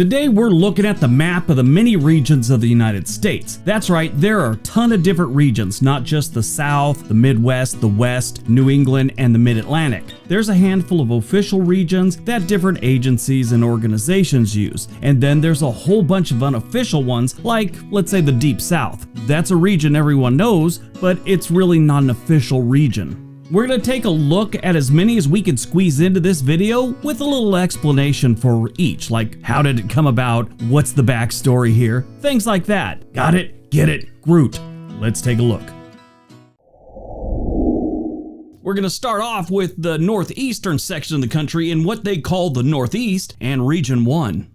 Today we're looking at the map of the many regions of the United States. That's right, there are a ton of different regions, not just the South, the Midwest, the West, New England, and the Mid-Atlantic. There's a handful of official regions that different agencies and organizations use, and then there's a whole bunch of unofficial ones like, let's say, the Deep South. That's a region everyone knows, but it's really not an official region. We're going to take a look at as many as we can squeeze into this video with a little explanation for each, like how did it come about, what's the backstory here, things like that. Got it? Get it? Groot. Let's take a look. We're going to start off with the northeastern section of the country in what they call the Northeast and Region 1.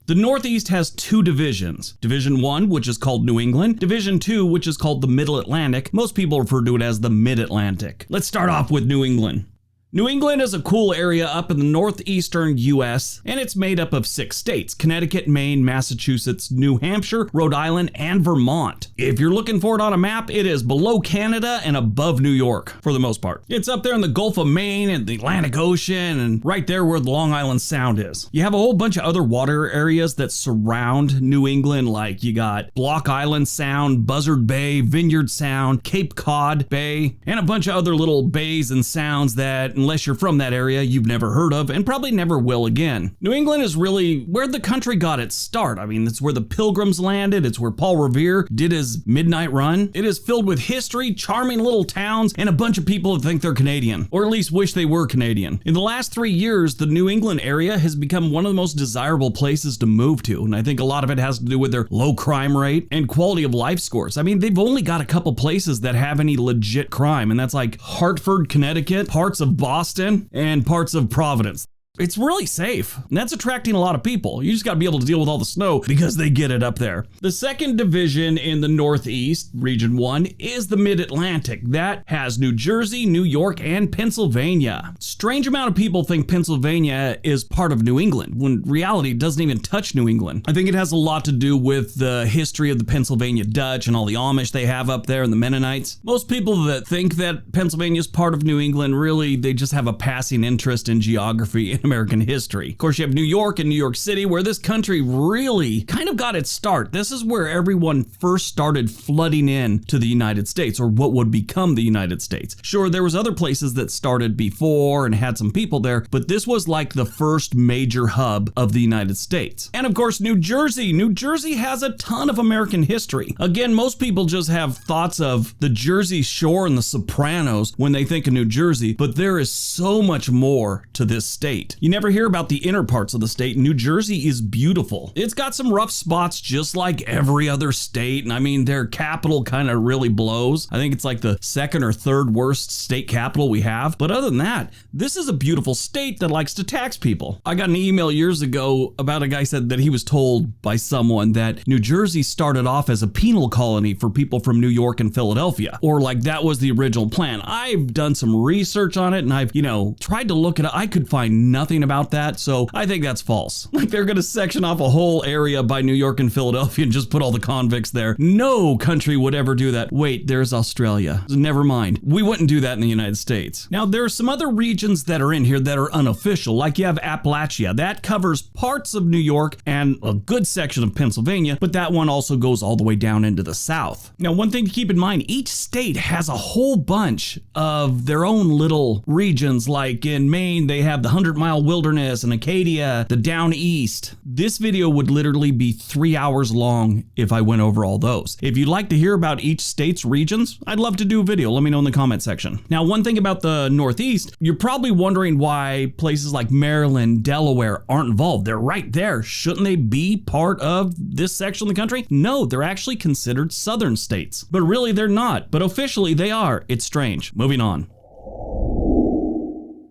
The Northeast has two divisions. Division 1, which is called New England. Division 2, which is called the Middle Atlantic. Most people refer to it as the Mid-Atlantic. Let's start off with New England. New England is a cool area up in the northeastern US, and it's made up of 6 states: Connecticut, Maine, Massachusetts, New Hampshire, Rhode Island, and Vermont. If you're looking for it on a map, it is below Canada and above New York for the most part. It's up there in the Gulf of Maine and the Atlantic Ocean and right there where the Long Island Sound is. You have a whole bunch of other water areas that surround New England, like you got Block Island Sound, Buzzard Bay, Vineyard Sound, Cape Cod Bay, and a bunch of other little bays and sounds that, unless you're from that area, you've never heard of and probably never will again. New England is really where the country got its start. I mean, it's where the Pilgrims landed. It's where Paul Revere did his midnight run. It is filled with history, charming little towns, and a bunch of people that think they're Canadian, or at least wish they were Canadian. In the last 3 years, the New England area has become one of the most desirable places to move to, and I think a lot of it has to do with their low crime rate and quality of life scores. I mean, they've only got a couple places that have any legit crime, and that's like Hartford, Connecticut, parts of Boston, and parts of Providence. It's really safe, and that's attracting a lot of people. You just got to be able to deal with all the snow because they get it up there. The second division in the Northeast, Region 1, is the Mid-Atlantic. That has New Jersey, New York, and Pennsylvania. Strange amount of people think Pennsylvania is part of New England, when in reality it doesn't even touch New England. I think it has a lot to do with the history of the Pennsylvania Dutch and all the Amish they have up there and the Mennonites. Most people that think that Pennsylvania is part of New England, really, they just have a passing interest in geography and American history. Of course, you have New York and New York City, where this country really kind of got its start. This is where everyone first started flooding in to the United States, or what would become the United States. Sure, there was other places that started before and had some people there, but this was like the first major hub of the United States. And of course, New Jersey. New Jersey has a ton of American history. Again, most people just have thoughts of the Jersey Shore and the Sopranos when they think of New Jersey, but there is so much more to this state. You never hear about the inner parts of the state. New Jersey is beautiful. It's got some rough spots just like every other state, and I mean, their capital kind of really blows. I think it's like the second or third worst state capital we have, but other than that, this is a beautiful state that likes to tax people. I got an email years ago about a guy said that he was told by someone that New Jersey started off as a penal colony for people from New York and Philadelphia, or like that was the original plan. I've done some research on it, and I've, tried to look it up. I could find nothing about that, so I think that's false. Like they're gonna section off a whole area by New York and Philadelphia and just put all the convicts there. No country would ever do that. Wait, there's Australia. Never mind. We wouldn't do that in the United States. Now, there are some other regions that are in here that are unofficial, like you have Appalachia. That covers parts of New York and a good section of Pennsylvania, but that one also goes all the way down into the South. Now, one thing to keep in mind, each state has a whole bunch of their own little regions. Like in Maine, they have the 100-mile Wilderness and Acadia, the Down East. This video would literally be 3 hours long if I went over all those. If you'd like to hear about each state's regions, I'd love to do a video. Let me know in the comment section. Now, one thing about the Northeast, you're probably wondering why places like Maryland, Delaware aren't involved. They're right there. Shouldn't they be part of this section of the country? No, they're actually considered southern states, but really they're not. But officially they are. It's strange. Moving on.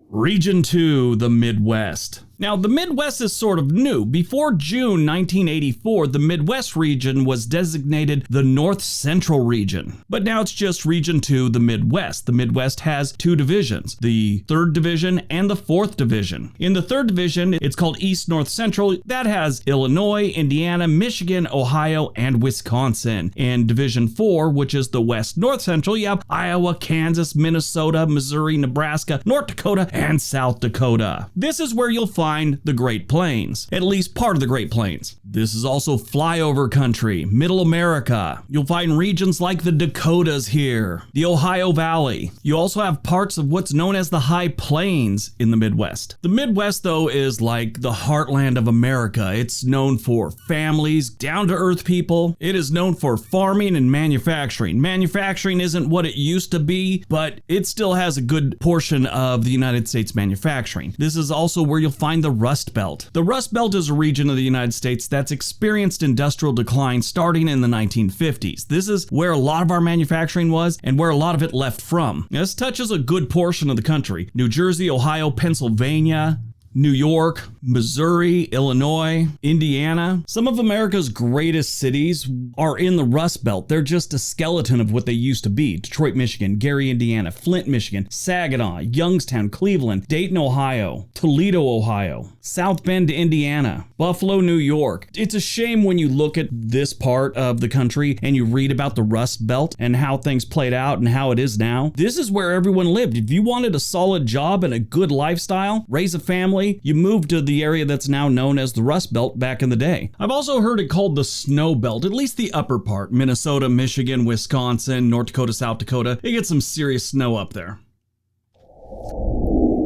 Region 2, the Midwest. Now, the Midwest is sort of new. Before June 1984, the Midwest region was designated the North Central region. But now it's just Region 2, the Midwest. The Midwest has two divisions, the 3rd Division and the 4th Division. In the 3rd Division, it's called East North Central. That has Illinois, Indiana, Michigan, Ohio, and Wisconsin. In Division 4, which is the West North Central, you have Iowa, Kansas, Minnesota, Missouri, Nebraska, North Dakota, and South Dakota. This is where you'll find find the Great Plains, at least part of the Great Plains. This is also flyover country, Middle America. You'll find regions like the Dakotas here, the Ohio Valley. You also have parts of what's known as the High Plains in the Midwest. The Midwest, though, is like the heartland of America. It's known for families, down-to-earth people. It is known for farming and manufacturing. Manufacturing isn't what it used to be, but it still has a good portion of the United States manufacturing. This is also where you'll find the Rust Belt. The Rust Belt is a region of the United States that's experienced industrial decline starting in the 1950s. This is where a lot of our manufacturing was and where a lot of it left from. This touches a good portion of the country. New Jersey, Ohio, Pennsylvania, New York, Missouri, Illinois, Indiana. Some of America's greatest cities are in the Rust Belt. They're just a skeleton of what they used to be. Detroit, Michigan, Gary, Indiana, Flint, Michigan, Saginaw, Youngstown, Cleveland, Dayton, Ohio, Toledo, Ohio, South Bend, Indiana, Buffalo, New York. It's a shame when you look at this part of the country and you read about the Rust Belt and how things played out and how it is now. This is where everyone lived. If you wanted a solid job and a good lifestyle, raise a family, you moved to the area that's now known as the Rust Belt back in the day. I've also heard it called the Snow Belt, at least the upper part. Minnesota, Michigan, Wisconsin, North Dakota, South Dakota. They get some serious snow up there.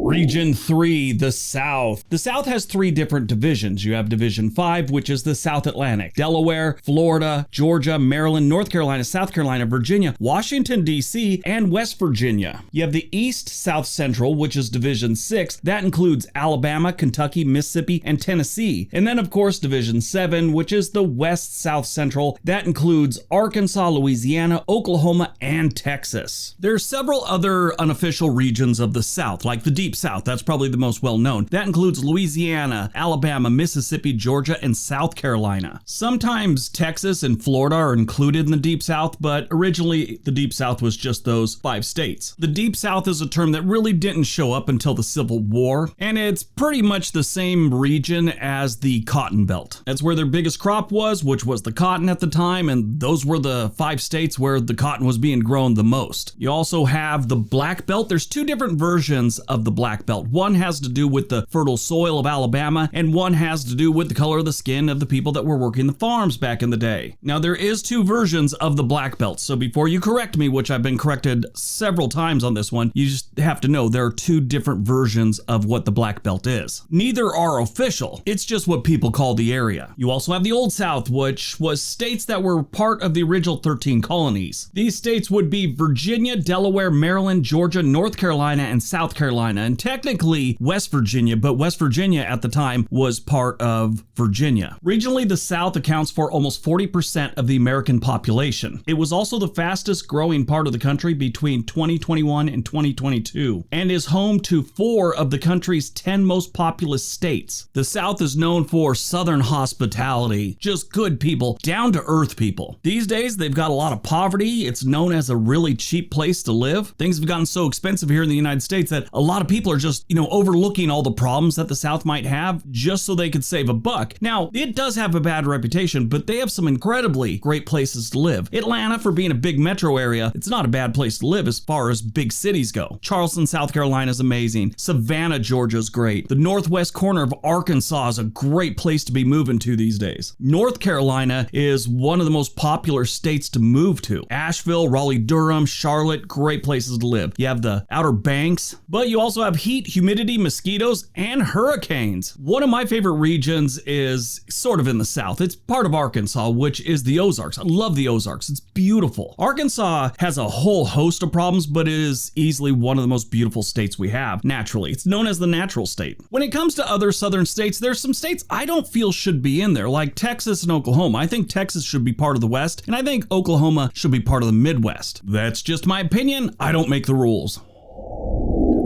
Region 3, the South. The South has 3 different divisions. You have Division 5, which is the South Atlantic. Delaware, Florida, Georgia, Maryland, North Carolina, South Carolina, Virginia, Washington, D.C., and West Virginia. You have the East South Central, which is Division 6. That includes Alabama, Kentucky, Mississippi, and Tennessee. And then, of course, Division 7, which is the West South Central. That includes Arkansas, Louisiana, Oklahoma, and Texas. There are several other unofficial regions of the South, like the Deep South. That's probably the most well-known. That includes Louisiana, Alabama, Mississippi, Georgia, and South Carolina. Sometimes Texas and Florida are included in the Deep South, but originally the Deep South was just those 5 states. The Deep South is a term that really didn't show up until the Civil War, and it's pretty much the same region as the Cotton Belt. That's where their biggest crop was, which was the cotton at the time, and those were the 5 states where the cotton was being grown the most. You also have the Black Belt. There's 2 different versions of the Black Belt. One has to do with the fertile soil of Alabama, and one has to do with the color of the skin of the people that were working the farms back in the day. Now, there is 2 versions of the Black Belt, so before you correct me, which I've been corrected several times on this one, you just have to know there are 2 different versions of what the Black Belt is. Neither are official. It's just what people call the area. You also have the Old South, which was states that were part of the original 13 colonies. These states would be Virginia, Delaware, Maryland, Georgia, North Carolina, and South Carolina, and technically West Virginia, but West Virginia at the time was part of Virginia. Regionally, the South accounts for almost 40% of the American population. It was also the fastest growing part of the country between 2021 and 2022, and is home to 4 of the country's 10 most populous states. The South is known for Southern hospitality, just good people, down-to-earth people. These days, they've got a lot of poverty. It's known as a really cheap place to live. Things have gotten so expensive here in the United States that a lot of people are just, overlooking all the problems that the South might have just so they could save a buck. Now, it does have a bad reputation, but they have some incredibly great places to live. Atlanta, for being a big metro area, it's not a bad place to live as far as big cities go. Charleston, South Carolina is amazing. Savannah, Georgia is great. The northwest corner of Arkansas is a great place to be moving to these days. North Carolina is one of the most popular states to move to. Asheville, Raleigh-Durham, Charlotte, great places to live. You have the Outer Banks, but you also have heat, humidity, mosquitoes, and hurricanes. One of my favorite regions is sort of in the South. It's part of Arkansas, which is the Ozarks. I love the Ozarks. It's beautiful. Arkansas has a whole host of problems, but it is easily one of the most beautiful states we have, naturally. It's known as the natural state. When it comes to other southern states, there's some states I don't feel should be in there, like Texas and Oklahoma. I think Texas should be part of the West, and I think Oklahoma should be part of the Midwest. That's just my opinion. I don't make the rules.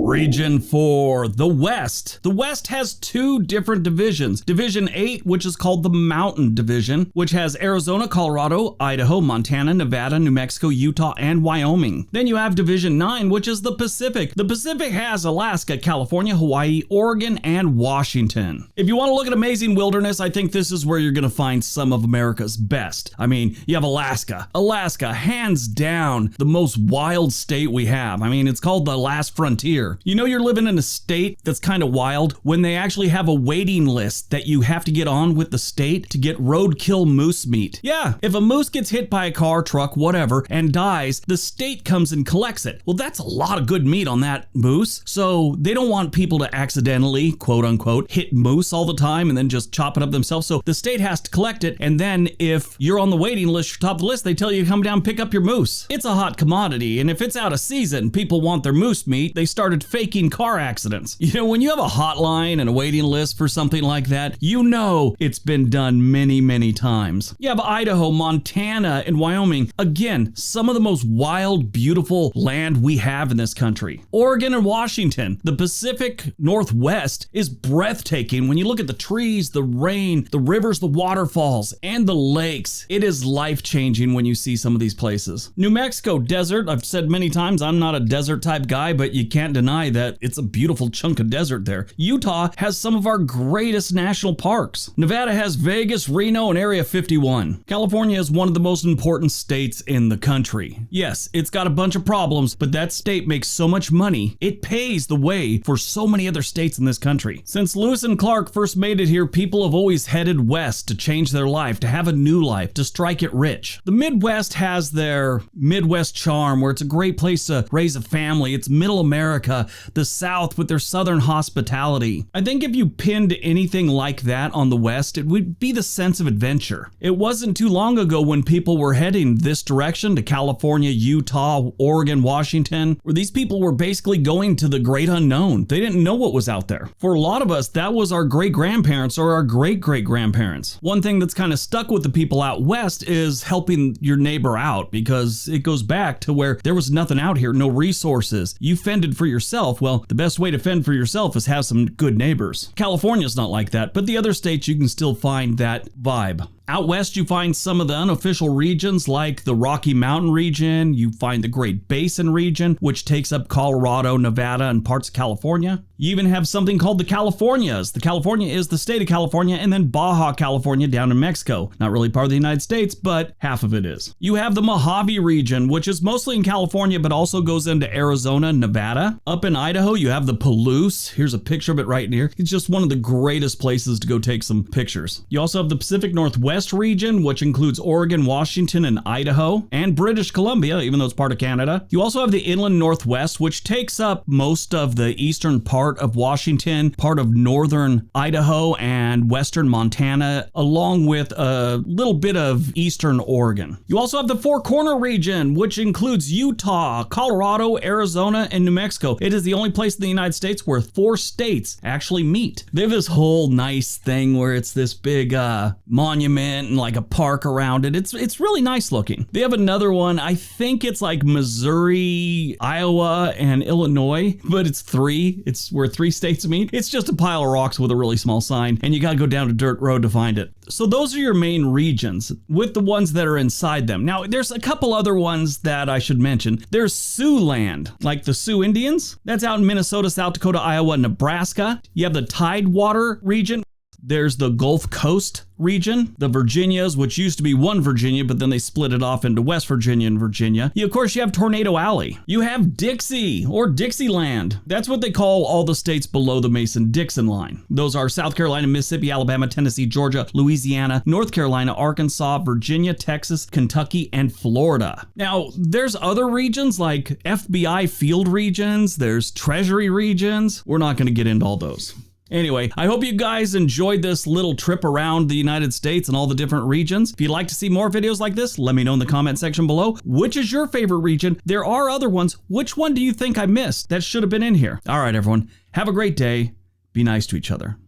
Region 4, the West. The West has 2 different divisions. Division 8, which is called the Mountain Division, which has Arizona, Colorado, Idaho, Montana, Nevada, New Mexico, Utah, and Wyoming. Then you have Division 9, which is the Pacific. The Pacific has Alaska, California, Hawaii, Oregon, and Washington. If you want to look at amazing wilderness, I think this is where you're going to find some of America's best. I mean, you have Alaska. Alaska, hands down, the most wild state we have. I mean, it's called the last frontier. You know you're living in a state that's kind of wild when they actually have a waiting list that you have to get on with the state to get roadkill moose meat. Yeah, if a moose gets hit by a car, truck, whatever, and dies, the state comes and collects it. Well, that's a lot of good meat on that moose. So they don't want people to accidentally, quote unquote, hit moose all the time and then just chop it up themselves. So the state has to collect it. And then if you're on the waiting list, you're top of the list, they tell you to come down and pick up your moose. It's a hot commodity. And if it's out of season, people want their moose meat. They started faking car accidents. You know, when you have a hotline and a waiting list for something like that, you know it's been done many, many times. You have Idaho, Montana, and Wyoming. Again, some of the most wild, beautiful land we have in this country. Oregon and Washington. The Pacific Northwest is breathtaking when you look at the trees, the rain, the rivers, the waterfalls, and the lakes. It is life-changing when you see some of these places. New Mexico, desert. I've said many times I'm not a desert type guy, but you can't deny that it's a beautiful chunk of desert there. Utah has some of our greatest national parks. Nevada has Vegas, Reno, and Area 51. California is one of the most important states in the country. Yes, it's got a bunch of problems, but that state makes so much money, it pays the way for so many other states in this country. Since Lewis and Clark first made it here, people have always headed west to change their life, to have a new life, to strike it rich. The Midwest has their Midwest charm, where it's a great place to raise a family. It's middle America. The South with their southern hospitality. I think if you pinned anything like that on the West, it would be the sense of adventure. It wasn't too long ago when people were heading this direction to California, Utah, Oregon, Washington, where these people were basically going to the great unknown. They didn't know what was out there. For a lot of us, that was our great-grandparents or our great-great-grandparents. One thing that's kind of stuck with the people out west is helping your neighbor out, because it goes back to where there was nothing out here, no resources. You fended for yourself. Well, the best way to fend for yourself is have some good neighbors. California's not like that, but the other states you can still find that vibe. Out west, you find some of the unofficial regions like the Rocky Mountain region. You find the Great Basin region, which takes up Colorado, Nevada, and parts of California. You even have something called the Californias. The California is the state of California, and then Baja California down in Mexico. Not really part of the United States, but half of it is. You have the Mojave region, which is mostly in California, but also goes into Arizona, Nevada. Up in Idaho, you have the Palouse. Here's a picture of it right here. It's just one of the greatest places to go take some pictures. You also have the Pacific Northwest region, which includes Oregon, Washington, and Idaho, and British Columbia, even though it's part of Canada. You also have the Inland Northwest, which takes up most of the eastern part of Washington, part of northern Idaho, and western Montana, along with a little bit of eastern Oregon. You also have the Four Corner region, which includes Utah, Colorado, Arizona, and New Mexico. It is the only place in the United States where 4 states actually meet. They have this whole nice thing where it's this big monument and like a park around it. It's really nice looking. They have another one. I think it's like Missouri, Iowa, and Illinois, but it's 3. It's where 3 states meet. It's just a pile of rocks with a really small sign, and you gotta go down a dirt road to find it. So those are your main regions with the ones that are inside them. Now, there's a couple other ones that I should mention. There's Sioux land, like the Sioux Indians. That's out in Minnesota, South Dakota, Iowa, Nebraska. You have the Tidewater region. There's the Gulf Coast region, the Virginias, which used to be one Virginia, but then they split it off into West Virginia and Virginia. Of course, you have Tornado Alley. You have Dixie, or Dixieland. That's what they call all the states below the Mason-Dixon line. Those are South Carolina, Mississippi, Alabama, Tennessee, Georgia, Louisiana, North Carolina, Arkansas, Virginia, Texas, Kentucky, and Florida. Now, there's other regions like FBI field regions, there's Treasury regions. We're not going to get into all those. Anyway, I hope you guys enjoyed this little trip around the United States and all the different regions. If you'd like to see more videos like this, let me know in the comment section below. Which is your favorite region? There are other ones. Which one do you think I missed that should have been in here? All right, everyone. Have a great day. Be nice to each other.